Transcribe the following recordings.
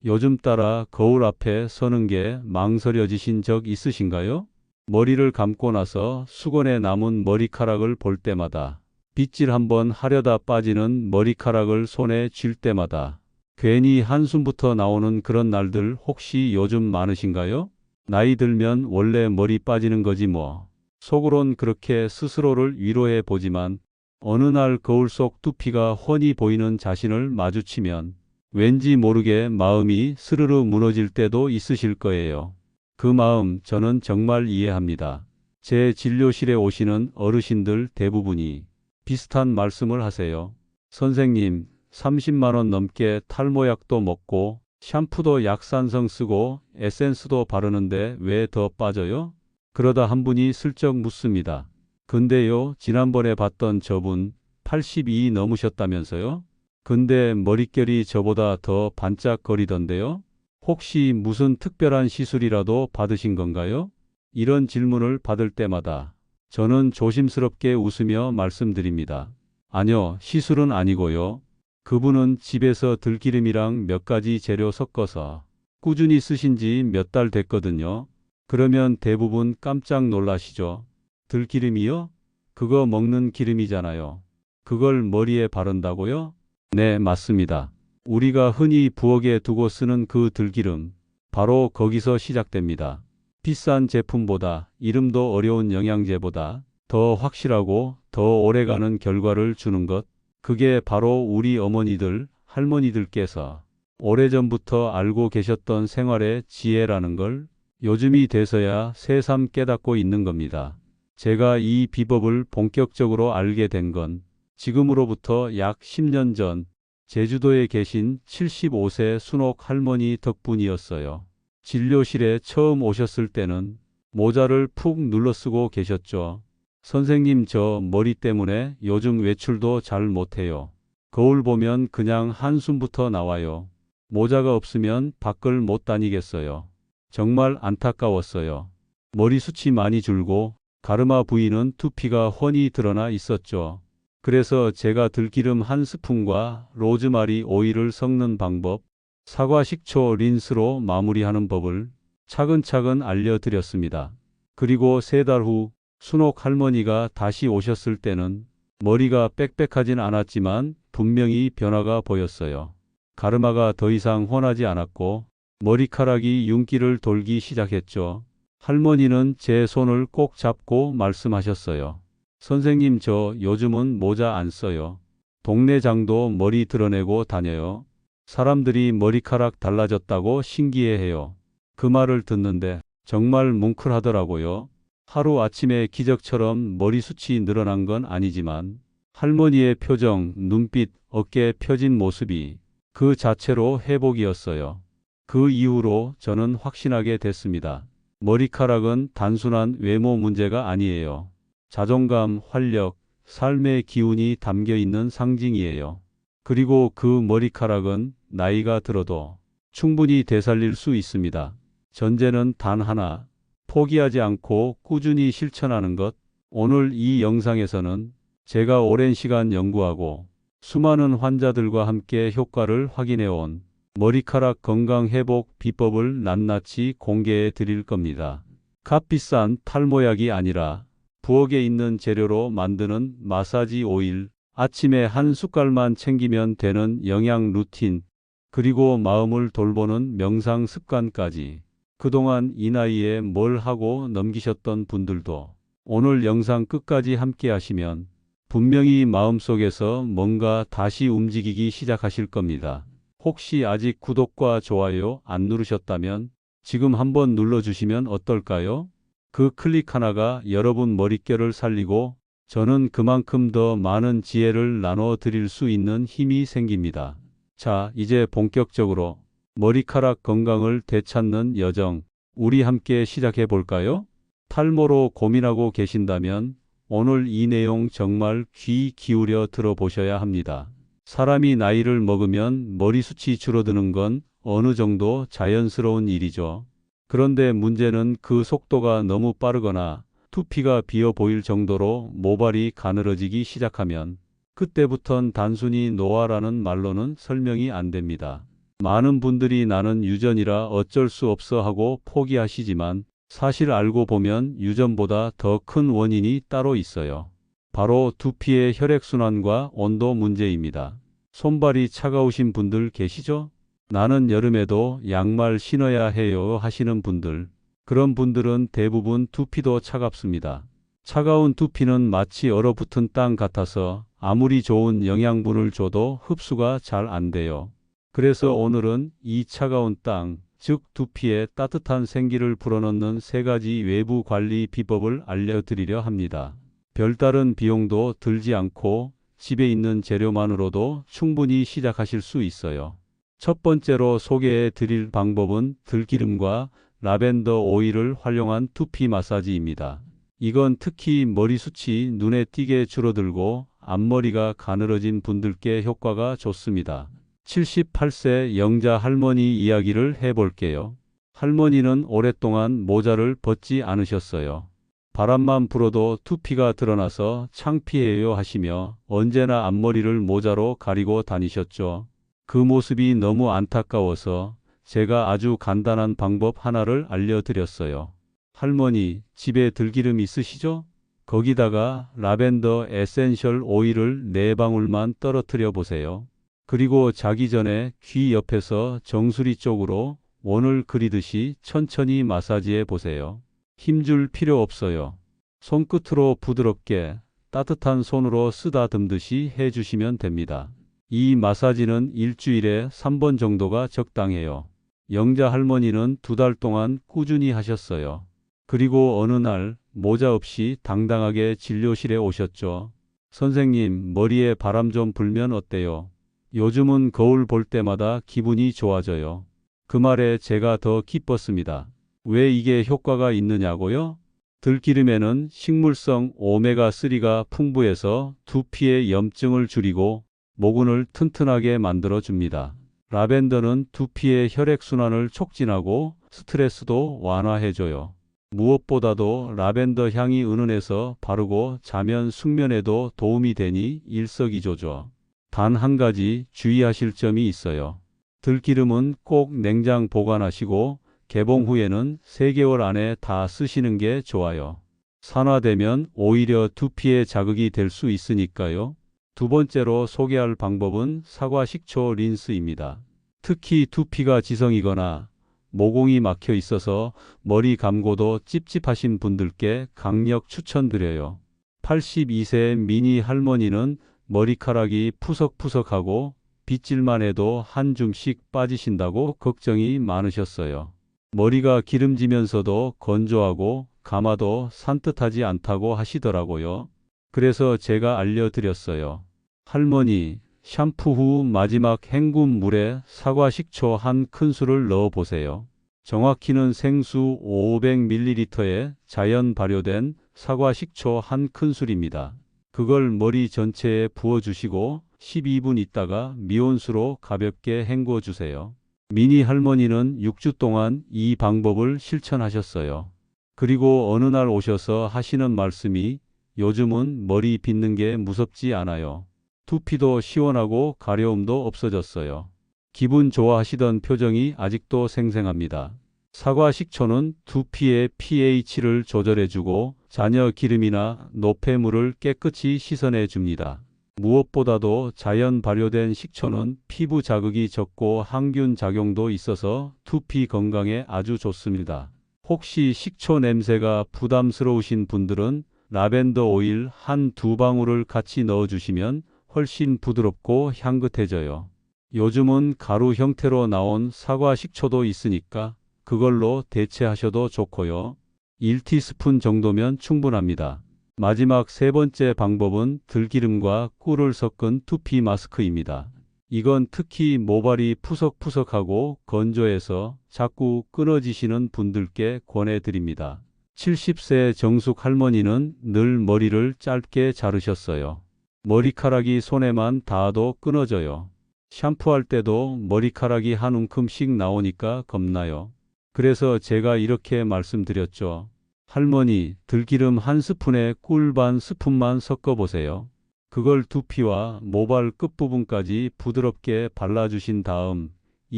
요즘 따라 거울 앞에 서는 게 망설여지신 적 있으신가요? 머리를 감고 나서 수건에 남은 머리카락을 볼 때마다, 빗질 한번 하려다 빠지는 머리카락을 손에 쥘 때마다 괜히 한숨부터 나오는 그런 날들 혹시 요즘 많으신가요? 나이 들면 원래 머리 빠지는 거지 뭐. 속으론 그렇게 스스로를 위로해 보지만 어느 날 거울 속 두피가 훤히 보이는 자신을 마주치면 왠지 모르게 마음이 스르르 무너질 때도 있으실 거예요. 그 마음 저는 정말 이해합니다. 제 진료실에 오시는 어르신들 대부분이 비슷한 말씀을 하세요. 선생님, 30만 원 넘게 탈모약도 먹고 샴푸도 약산성 쓰고 에센스도 바르는데 왜 더 빠져요? 그러다 한 분이 슬쩍 묻습니다. 근데요, 지난번에 봤던 저분 82 넘으셨다면서요? 근데 머릿결이 저보다 더 반짝거리던데요? 혹시 무슨 특별한 시술이라도 받으신 건가요? 이런 질문을 받을 때마다 저는 조심스럽게 웃으며 말씀드립니다. 아니요, 시술은 아니고요. 그분은 집에서 들기름이랑 몇 가지 재료 섞어서 꾸준히 쓰신 지 몇 달 됐거든요. 그러면 대부분 깜짝 놀라시죠? 들기름이요? 그거 먹는 기름이잖아요. 그걸 머리에 바른다고요? 네, 맞습니다. 우리가 흔히 부엌에 두고 쓰는 그 들기름, 바로 거기서 시작됩니다. 비싼 제품보다, 이름도 어려운 영양제보다 더 확실하고 더 오래가는 결과를 주는 것, 그게 바로 우리 어머니들, 할머니들께서 오래전부터 알고 계셨던 생활의 지혜라는 걸 요즘이 돼서야 새삼 깨닫고 있는 겁니다. 제가 이 비법을 본격적으로 알게 된 건 지금으로부터 약 10년 전 제주도에 계신 75세 순옥 할머니 덕분이었어요. 진료실에 처음 오셨을 때는 모자를 푹 눌러쓰고 계셨죠. 선생님, 저 머리 때문에 요즘 외출도 잘 못해요. 거울 보면 그냥 한숨부터 나와요. 모자가 없으면 밖을 못 다니겠어요. 정말 안타까웠어요. 머리숱이 많이 줄고 가르마 부위는 두피가 훤히 드러나 있었죠. 그래서 제가 들기름 한 스푼과 로즈마리 오일을 섞는 방법, 사과 식초 린스로 마무리하는 법을 차근차근 알려드렸습니다. 그리고 3달 후 순옥 할머니가 다시 오셨을 때는 머리가 빽빽하진 않았지만 분명히 변화가 보였어요. 가르마가 더 이상 훤하지 않았고 머리카락이 윤기를 돌기 시작했죠. 할머니는 제 손을 꼭 잡고 말씀하셨어요. 선생님, 저 요즘은 모자 안 써요. 동네 장도 머리 드러내고 다녀요. 사람들이 머리카락 달라졌다고 신기해해요. 그 말을 듣는데 정말 뭉클하더라고요. 하루아침에 기적처럼 머리숱이 늘어난 건 아니지만 할머니의 표정, 눈빛, 어깨 펴진 모습이 그 자체로 회복이었어요. 그 이후로 저는 확신하게 됐습니다. 머리카락은 단순한 외모 문제가 아니에요. 자존감, 활력, 삶의 기운이 담겨 있는 상징이에요. 그리고 그 머리카락은 나이가 들어도 충분히 되살릴 수 있습니다. 전제는 단 하나, 포기하지 않고 꾸준히 실천하는 것. 오늘 이 영상에서는 제가 오랜 시간 연구하고 수많은 환자들과 함께 효과를 확인해 온 머리카락 건강 회복 비법을 낱낱이 공개해 드릴 겁니다. 값비싼 탈모약이 아니라 부엌에 있는 재료로 만드는 마사지 오일, 아침에 한 숟갈만 챙기면 되는 영양 루틴, 그리고 마음을 돌보는 명상 습관까지. 그동안 이 나이에 뭘 하고 넘기셨던 분들도 오늘 영상 끝까지 함께 하시면 분명히 마음속에서 뭔가 다시 움직이기 시작하실 겁니다. 혹시 아직 구독과 좋아요 안 누르셨다면 지금 한번 눌러주시면 어떨까요? 그 클릭 하나가 여러분 머릿결을 살리고 저는 그만큼 더 많은 지혜를 나눠 드릴 수 있는 힘이 생깁니다. 자, 이제 본격적으로 머리카락 건강을 되찾는 여정, 우리 함께 시작해 볼까요? 탈모로 고민하고 계신다면 오늘 이 내용 정말 귀 기울여 들어보셔야 합니다. 사람이 나이를 먹으면 머리숱이 줄어드는 건 어느 정도 자연스러운 일이죠. 그런데 문제는 그 속도가 너무 빠르거나 두피가 비어 보일 정도로 모발이 가늘어지기 시작하면 그때부턴 단순히 노화라는 말로는 설명이 안 됩니다. 많은 분들이 나는 유전이라 어쩔 수 없어 하고 포기하시지만 사실 알고 보면 유전보다 더 큰 원인이 따로 있어요. 바로 두피의 혈액순환과 온도 문제입니다. 손발이 차가우신 분들 계시죠? 나는 여름에도 양말 신어야 해요 하시는 분들. 그런 분들은 대부분 두피도 차갑습니다. 차가운 두피는 마치 얼어붙은 땅 같아서 아무리 좋은 영양분을 줘도 흡수가 잘 안 돼요. 그래서 오늘은 이 차가운 땅, 즉 두피에 따뜻한 생기를 불어넣는 3가지 외부 관리 비법을 알려드리려 합니다. 별다른 비용도 들지 않고 집에 있는 재료만으로도 충분히 시작하실 수 있어요. 첫 번째로 소개해 드릴 방법은 들기름과 라벤더 오일을 활용한 두피 마사지입니다. 이건 특히 머리숱이 눈에 띄게 줄어들고 앞머리가 가늘어진 분들께 효과가 좋습니다. 78세 영자 할머니 이야기를 해볼게요. 할머니는 오랫동안 모자를 벗지 않으셨어요. 바람만 불어도 두피가 드러나서 창피해요 하시며 언제나 앞머리를 모자로 가리고 다니셨죠. 그 모습이 너무 안타까워서 제가 아주 간단한 방법 하나를 알려드렸어요. 할머니, 집에 들기름 있으시죠? 거기다가 라벤더 에센셜 오일을 4방울만 떨어뜨려 보세요. 그리고 자기 전에 귀 옆에서 정수리 쪽으로 원을 그리듯이 천천히 마사지해 보세요. 힘줄 필요 없어요. 손끝으로 부드럽게 따뜻한 손으로 쓰다듬듯이 해주시면 됩니다. 이 마사지는 일주일에 3번 정도가 적당해요. 영자 할머니는 2달 동안 꾸준히 하셨어요. 그리고 어느 날 모자 없이 당당하게 진료실에 오셨죠. 선생님, 머리에 바람 좀 불면 어때요? 요즘은 거울 볼 때마다 기분이 좋아져요. 그 말에 제가 더 기뻤습니다. 왜 이게 효과가 있느냐고요? 들기름에는 식물성 오메가3가 풍부해서 두피의 염증을 줄이고 모근을 튼튼하게 만들어 줍니다. 라벤더는 두피의 혈액순환을 촉진하고 스트레스도 완화해줘요. 무엇보다도 라벤더 향이 은은해서 바르고 자면 숙면에도 도움이 되니 일석이조죠. 단 한 가지 주의하실 점이 있어요. 들기름은 꼭 냉장 보관하시고 개봉 후에는 3개월 안에 다 쓰시는 게 좋아요. 산화되면 오히려 두피에 자극이 될 수 있으니까요. 두 번째로 소개할 방법은 사과 식초 린스입니다. 특히 두피가 지성이거나 모공이 막혀 있어서 머리 감고도 찝찝하신 분들께 강력 추천드려요. 82세 미니 할머니는 머리카락이 푸석푸석하고 빗질만 해도 한 줌씩 빠지신다고 걱정이 많으셨어요. 머리가 기름지면서도 건조하고 감아도 산뜻하지 않다고 하시더라고요. 그래서 제가 알려드렸어요. 할머니, 샴푸 후 마지막 헹군 물에 사과 식초 한 큰술을 넣어 보세요. 정확히는 생수 500ml에 자연 발효된 사과 식초 한 큰술입니다. 그걸 머리 전체에 부어주시고 12분 있다가 미온수로 가볍게 헹궈 주세요. 미니 할머니는 6주 동안 이 방법을 실천하셨어요. 그리고 어느 날 오셔서 하시는 말씀이 요즘은 머리 빗는 게 무섭지 않아요. 두피도 시원하고 가려움도 없어졌어요. 기분 좋아하시던 표정이 아직도 생생합니다. 사과 식초는 두피의 pH를 조절해주고 잔여 기름이나 노폐물을 깨끗이 씻어내 줍니다. 무엇보다도 자연 발효된 식초는 피부 자극이 적고 항균 작용도 있어서 두피 건강에 아주 좋습니다. 혹시 식초 냄새가 부담스러우신 분들은 라벤더 오일 한 2방울을 같이 넣어주시면 훨씬 부드럽고 향긋해져요. 요즘은 가루 형태로 나온 사과 식초도 있으니까 그걸로 대체하셔도 좋고요. 1티스푼 정도면 충분합니다. 마지막 3번째 방법은 들기름과 꿀을 섞은 두피 마스크입니다. 이건 특히 모발이 푸석푸석하고 건조해서 자꾸 끊어지시는 분들께 권해드립니다. 70세 정숙 할머니는 늘 머리를 짧게 자르셨어요. 머리카락이 손에만 닿아도 끊어져요. 샴푸할 때도 머리카락이 한 움큼씩 나오니까 겁나요. 그래서 제가 이렇게 말씀드렸죠. 할머니, 들기름 한 스푼에 꿀 반 스푼만 섞어보세요. 그걸 두피와 모발 끝부분까지 부드럽게 발라주신 다음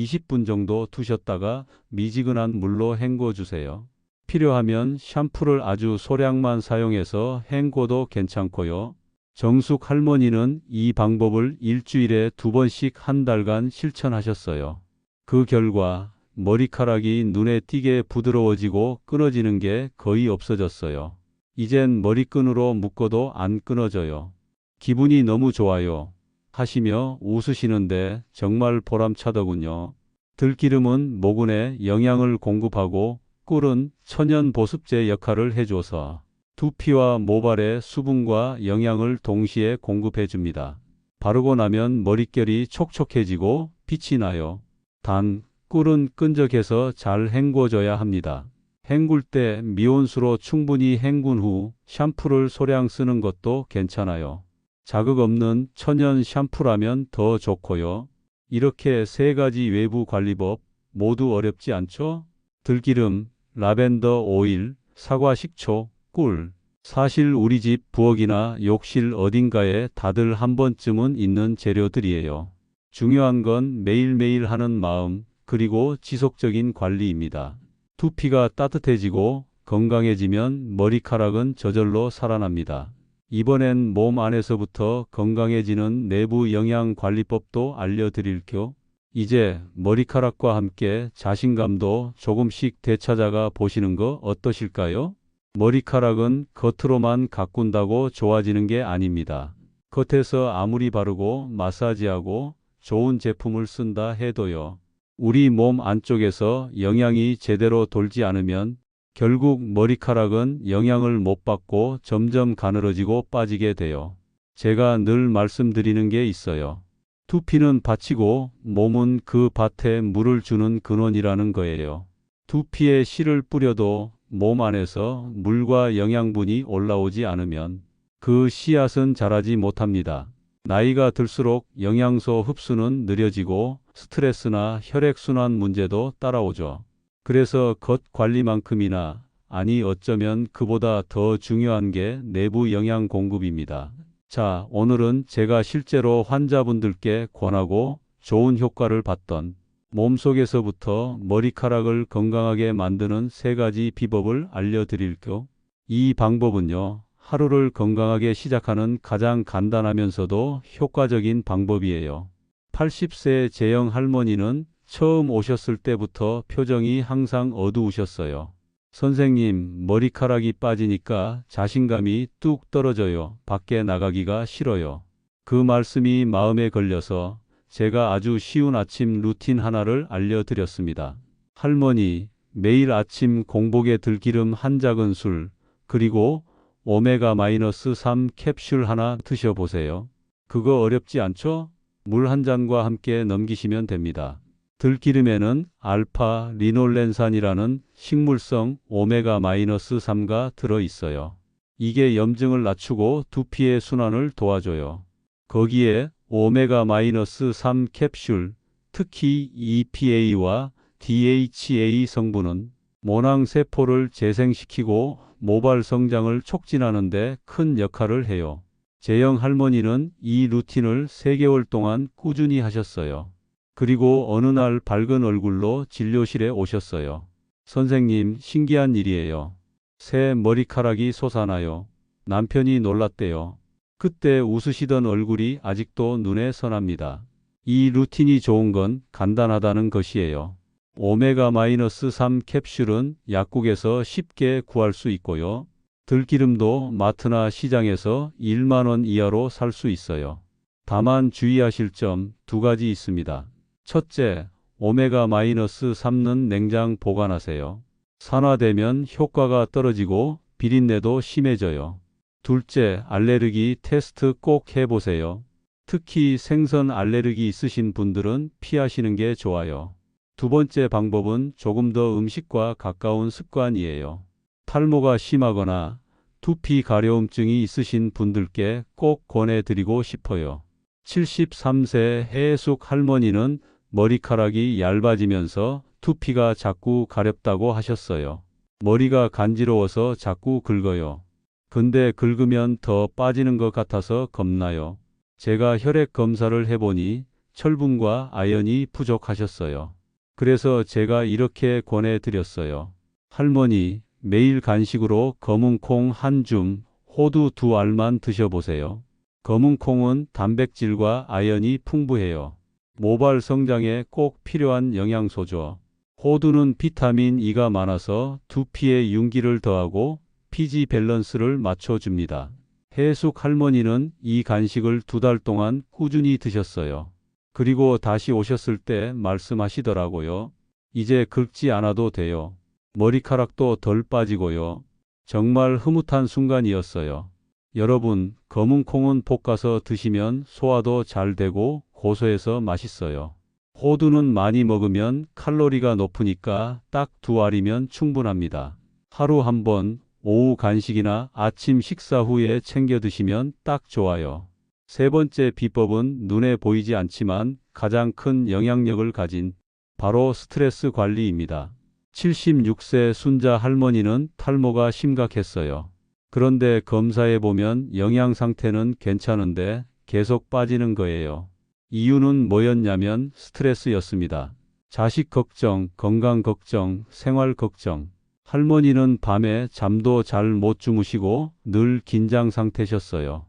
20분 정도 두셨다가 미지근한 물로 헹궈 주세요. 필요하면 샴푸를 아주 소량만 사용해서 헹궈도 괜찮고요. 정숙 할머니는 이 방법을 일주일에 2번씩 한 달간 실천하셨어요. 그 결과 머리카락이 눈에 띄게 부드러워지고 끊어지는 게 거의 없어졌어요. 이젠 머리끈으로 묶어도 안 끊어져요. 기분이 너무 좋아요. 하시며 웃으시는데 정말 보람차더군요. 들기름은 모근에 영양을 공급하고 꿀은 천연 보습제 역할을 해줘서 두피와 모발에 수분과 영양을 동시에 공급해 줍니다. 바르고 나면 머릿결이 촉촉해지고 빛이 나요. 단, 꿀은 끈적해서 잘 헹궈줘야 합니다. 헹굴 때 미온수로 충분히 헹군 후 샴푸를 소량 쓰는 것도 괜찮아요. 자극 없는 천연 샴푸라면 더 좋고요. 이렇게 3가지 외부 관리법 모두 어렵지 않죠? 들기름, 라벤더 오일, 사과 식초, 꿀. 사실 우리 집 부엌이나 욕실 어딘가에 다들 한 번쯤은 있는 재료들이에요. 중요한 건 매일매일 하는 마음, 그리고 지속적인 관리입니다. 두피가 따뜻해지고 건강해지면 머리카락은 저절로 살아납니다. 이번엔 몸 안에서부터 건강해지는 내부 영양 관리법도 알려드릴게요. 이제 머리카락과 함께 자신감도 조금씩 되찾아가 보시는 거 어떠실까요? 머리카락은 겉으로만 가꾼다고 좋아지는 게 아닙니다. 겉에서 아무리 바르고 마사지하고 좋은 제품을 쓴다 해도요. 우리 몸 안쪽에서 영양이 제대로 돌지 않으면 결국 머리카락은 영양을 못 받고 점점 가늘어지고 빠지게 돼요. 제가 늘 말씀드리는 게 있어요. 두피는 밭이고 몸은 그 밭에 물을 주는 근원이라는 거예요. 두피에 씨를 뿌려도 몸 안에서 물과 영양분이 올라오지 않으면 그 씨앗은 자라지 못합니다. 나이가 들수록 영양소 흡수는 느려지고 스트레스나 혈액순환 문제도 따라오죠. 그래서 겉 관리만큼이나 아니 어쩌면 그보다 더 중요한 게 내부 영양 공급입니다. 자, 오늘은 제가 실제로 환자분들께 권하고 좋은 효과를 봤던 몸속에서부터 머리카락을 건강하게 만드는 3가지 비법을 알려드릴게요. 이 방법은요, 하루를 건강하게 시작하는 가장 간단하면서도 효과적인 방법이에요. 80세 재영 할머니는 처음 오셨을 때부터 표정이 항상 어두우셨어요. 선생님, 머리카락이 빠지니까 자신감이 뚝 떨어져요. 밖에 나가기가 싫어요. 그 말씀이 마음에 걸려서 제가 아주 쉬운 아침 루틴 하나를 알려드렸습니다. 할머니, 매일 아침 공복에 들기름 한 작은술, 그리고 오메가-3 캡슐 하나 드셔보세요. 그거 어렵지 않죠? 물 한 잔과 함께 넘기시면 됩니다. 들기름에는 알파 리놀렌산이라는 식물성 오메가-3가 들어있어요. 이게 염증을 낮추고 두피의 순환을 도와줘요. 거기에 오메가-3 캡슐, 특히 EPA와 DHA 성분은 모낭세포를 재생시키고 모발 성장을 촉진하는 데 큰 역할을 해요. 재영 할머니는 이 루틴을 3개월 동안 꾸준히 하셨어요. 그리고 어느 날 밝은 얼굴로 진료실에 오셨어요. 선생님, 신기한 일이에요. 새 머리카락이 솟아나요. 남편이 놀랐대요. 그때 웃으시던 얼굴이 아직도 눈에 선합니다. 이 루틴이 좋은 건 간단하다는 것이에요. 오메가-3 캡슐은 약국에서 쉽게 구할 수 있고요. 들기름도 마트나 시장에서 1만 원 이하로 살 수 있어요. 다만 주의하실 점 2가지 있습니다. 첫째, 오메가-3는 냉장 보관하세요. 산화되면 효과가 떨어지고 비린내도 심해져요. 둘째, 알레르기 테스트 꼭 해보세요. 특히 생선 알레르기 있으신 분들은 피하시는 게 좋아요. 2번째 방법은 조금 더 음식과 가까운 습관이에요. 탈모가 심하거나 두피 가려움증이 있으신 분들께 꼭 권해드리고 싶어요. 73세 해숙 할머니는 머리카락이 얇아지면서 두피가 자꾸 가렵다고 하셨어요. 머리가 간지러워서 자꾸 긁어요. 근데 긁으면 더 빠지는 것 같아서 겁나요. 제가 혈액 검사를 해보니 철분과 아연이 부족하셨어요. 그래서 제가 이렇게 권해드렸어요. 할머니, 매일 간식으로 검은 콩 한 줌, 호두 2알만 드셔보세요. 검은 콩은 단백질과 아연이 풍부해요. 모발 성장에 꼭 필요한 영양소죠. 호두는 비타민 E가 많아서 두피에 윤기를 더하고 pH 밸런스를 맞춰줍니다. 해숙 할머니는 이 간식을 2달 동안 꾸준히 드셨어요. 그리고 다시 오셨을 때 말씀하시더라고요. 이제 긁지 않아도 돼요. 머리카락도 덜 빠지고요. 정말 흐뭇한 순간이었어요. 여러분, 검은 콩은 볶아서 드시면 소화도 잘 되고 고소해서 맛있어요. 호두는 많이 먹으면 칼로리가 높으니까 딱 2알이면 충분합니다. 하루 한 번, 오후 간식이나 아침 식사 후에 챙겨 드시면 딱 좋아요. 세 번째 비법은 눈에 보이지 않지만 가장 큰 영향력을 가진 바로 스트레스 관리입니다. 76세 순자 할머니는 탈모가 심각했어요. 그런데 검사해 보면 영양 상태는 괜찮은데 계속 빠지는 거예요. 이유는 뭐였냐면 스트레스였습니다. 자식 걱정, 건강 걱정, 생활 걱정. 할머니는 밤에 잠도 잘 못 주무시고 늘 긴장 상태셨어요.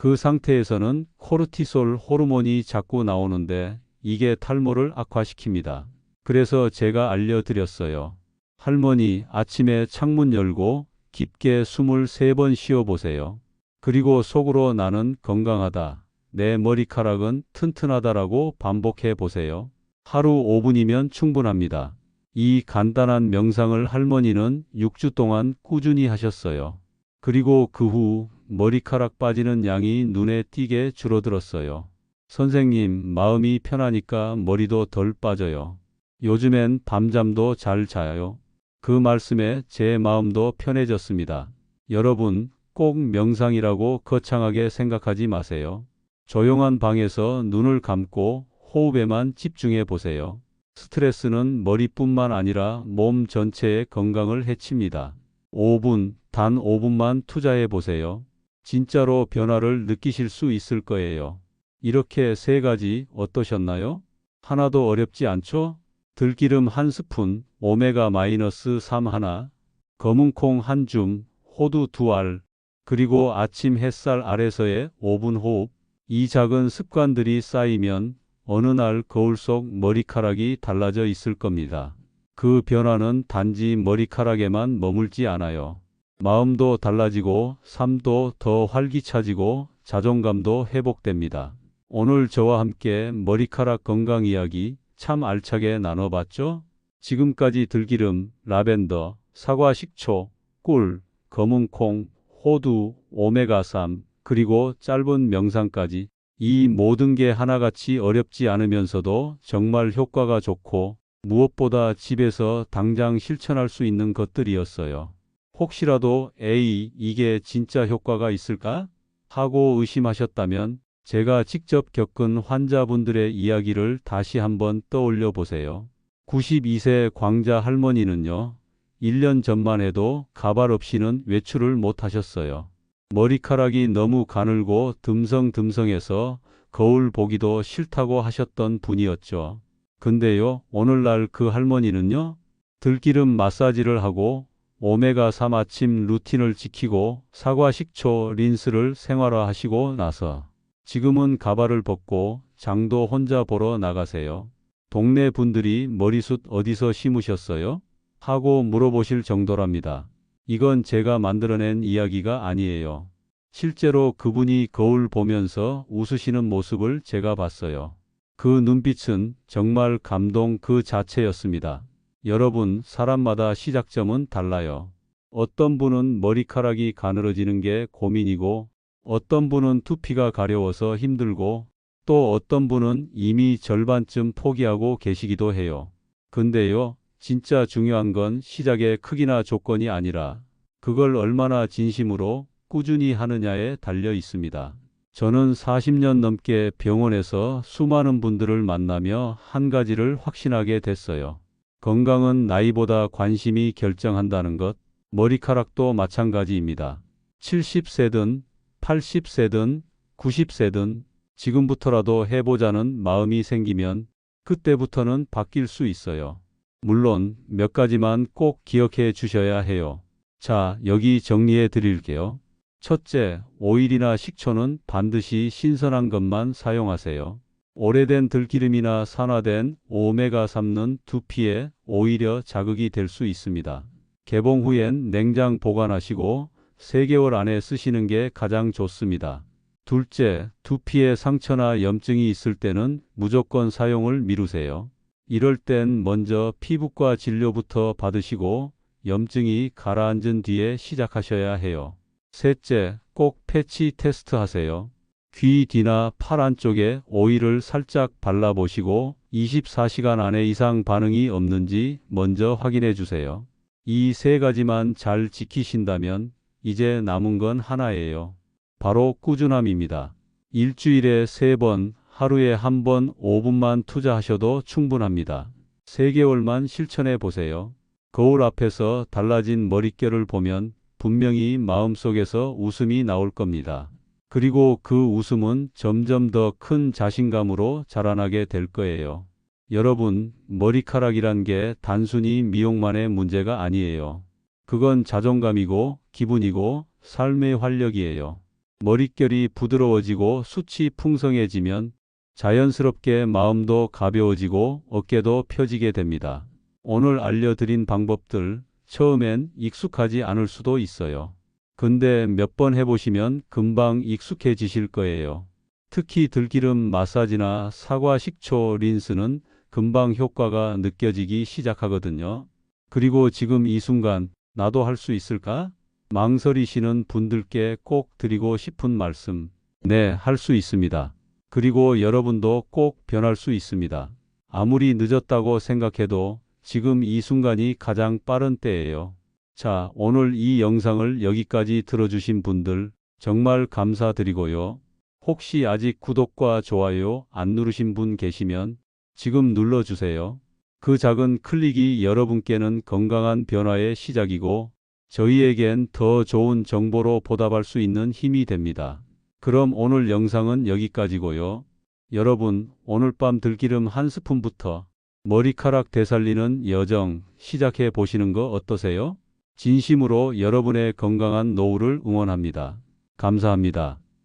그 상태에서는 코르티솔 호르몬이 자꾸 나오는데 이게 탈모를 악화시킵니다. 그래서 제가 알려드렸어요. 할머니, 아침에 창문 열고 깊게 숨을 3번 쉬어보세요. 그리고 속으로 나는 건강하다. 내 머리카락은 튼튼하다라고 반복해 보세요. 하루 5분이면 충분합니다. 이 간단한 명상을 할머니는 6주 동안 꾸준히 하셨어요. 그리고 그 후 머리카락 빠지는 양이 눈에 띄게 줄어들었어요. 선생님, 마음이 편하니까 머리도 덜 빠져요. 요즘엔 밤잠도 잘 자요. 그 말씀에 제 마음도 편해졌습니다. 여러분, 꼭 명상이라고 거창하게 생각하지 마세요. 조용한 방에서 눈을 감고 호흡에만 집중해 보세요. 스트레스는 머리뿐만 아니라 몸 전체의 건강을 해칩니다. 5분, 단 5분만 투자해 보세요. 진짜로 변화를 느끼실 수 있을 거예요. 이렇게 3가지 어떠셨나요? 하나도 어렵지 않죠? 들기름 1스푼, 오메가-3 하나, 검은 콩 1줌, 호두 2알, 그리고 아침 햇살 아래서의 5분 호흡. 이 작은 습관들이 쌓이면 어느 날 거울 속 머리카락이 달라져 있을 겁니다. 그 변화는 단지 머리카락에만 머물지 않아요. 마음도 달라지고 삶도 더 활기차지고 자존감도 회복됩니다. 오늘 저와 함께 머리카락 건강 이야기 참 알차게 나눠봤죠? 지금까지 들기름, 라벤더, 사과 식초, 꿀, 검은 콩, 호두, 오메가3, 그리고 짧은 명상까지 이 모든 게 하나같이 어렵지 않으면서도 정말 효과가 좋고 무엇보다 집에서 당장 실천할 수 있는 것들이었어요. 혹시라도 에이, 이게 진짜 효과가 있을까? 하고 의심하셨다면 제가 직접 겪은 환자분들의 이야기를 다시 한번 떠올려 보세요. 92세 광자 할머니는요, 1년 전만 해도 가발 없이는 외출을 못 하셨어요. 머리카락이 너무 가늘고 듬성듬성해서 거울 보기도 싫다고 하셨던 분이었죠. 근데요, 오늘날 그 할머니는요, 들기름 마사지를 하고 오메가3 아침 루틴을 지키고 사과 식초 린스를 생활화하시고 나서 지금은 가발을 벗고 장도 혼자 보러 나가세요. 동네 분들이 머리숱 어디서 심으셨어요? 하고 물어보실 정도랍니다. 이건 제가 만들어낸 이야기가 아니에요. 실제로 그분이 거울 보면서 웃으시는 모습을 제가 봤어요. 그 눈빛은 정말 감동 그 자체였습니다. 여러분, 사람마다 시작점은 달라요. 어떤 분은 머리카락이 가늘어지는 게 고민이고, 어떤 분은 두피가 가려워서 힘들고, 또 어떤 분은 이미 절반쯤 포기하고 계시기도 해요. 근데요, 진짜 중요한 건 시작의 크기나 조건이 아니라 그걸 얼마나 진심으로 꾸준히 하느냐에 달려 있습니다. 저는 40년 넘게 병원에서 수많은 분들을 만나며 한 가지를 확신하게 됐어요. 건강은 나이보다 관심이 결정한다는 것, 머리카락도 마찬가지입니다. 70세든 80세든 90세든 지금부터라도 해보자는 마음이 생기면 그때부터는 바뀔 수 있어요. 물론 몇 가지만 꼭 기억해 주셔야 해요. 자, 여기 정리해 드릴게요. 첫째, 오일이나 식초는 반드시 신선한 것만 사용하세요. 오래된 들기름이나 산화된 오메가3는 두피에 오히려 자극이 될 수 있습니다. 개봉 후엔 냉장 보관하시고 3개월 안에 쓰시는 게 가장 좋습니다. 둘째, 두피에 상처나 염증이 있을 때는 무조건 사용을 미루세요. 이럴 땐 먼저 피부과 진료부터 받으시고 염증이 가라앉은 뒤에 시작하셔야 해요. 셋째, 꼭 패치 테스트 하세요. 귀 뒤나 팔 안쪽에 오일을 살짝 발라보시고 24시간 안에 이상 반응이 없는지 먼저 확인해 주세요. 이 3가지만 잘 지키신다면 이제 남은 건 하나예요. 바로 꾸준함입니다. 일주일에 3번, 하루에 1번 5분만 투자하셔도 충분합니다. 3개월만 실천해 보세요. 거울 앞에서 달라진 머릿결을 보면 분명히 마음속에서 웃음이 나올 겁니다. 그리고 그 웃음은 점점 더 큰 자신감으로 자라나게 될 거예요. 여러분, 머리카락이란 게 단순히 미용만의 문제가 아니에요. 그건 자존감이고 기분이고 삶의 활력이에요. 머릿결이 부드러워지고 숱이 풍성해지면 자연스럽게 마음도 가벼워지고 어깨도 펴지게 됩니다. 오늘 알려드린 방법들 처음엔 익숙하지 않을 수도 있어요. 근데 몇 번 해보시면 금방 익숙해지실 거예요. 특히 들기름 마사지나 사과 식초 린스는 금방 효과가 느껴지기 시작하거든요. 그리고 지금 이 순간 나도 할 수 있을까? 망설이시는 분들께 꼭 드리고 싶은 말씀. 네, 할 수 있습니다. 그리고 여러분도 꼭 변할 수 있습니다. 아무리 늦었다고 생각해도 지금 이 순간이 가장 빠른 때예요. 자, 오늘 이 영상을 여기까지 들어주신 분들 정말 감사드리고요. 혹시 아직 구독과 좋아요 안 누르신 분 계시면 지금 눌러주세요. 그 작은 클릭이 여러분께는 건강한 변화의 시작이고 저희에겐 더 좋은 정보로 보답할 수 있는 힘이 됩니다. 그럼 오늘 영상은 여기까지고요. 여러분, 오늘 밤 들기름 한 스푼부터 머리카락 되살리는 여정 시작해 보시는 거 어떠세요? 진심으로 여러분의 건강한 노후를 응원합니다. 감사합니다.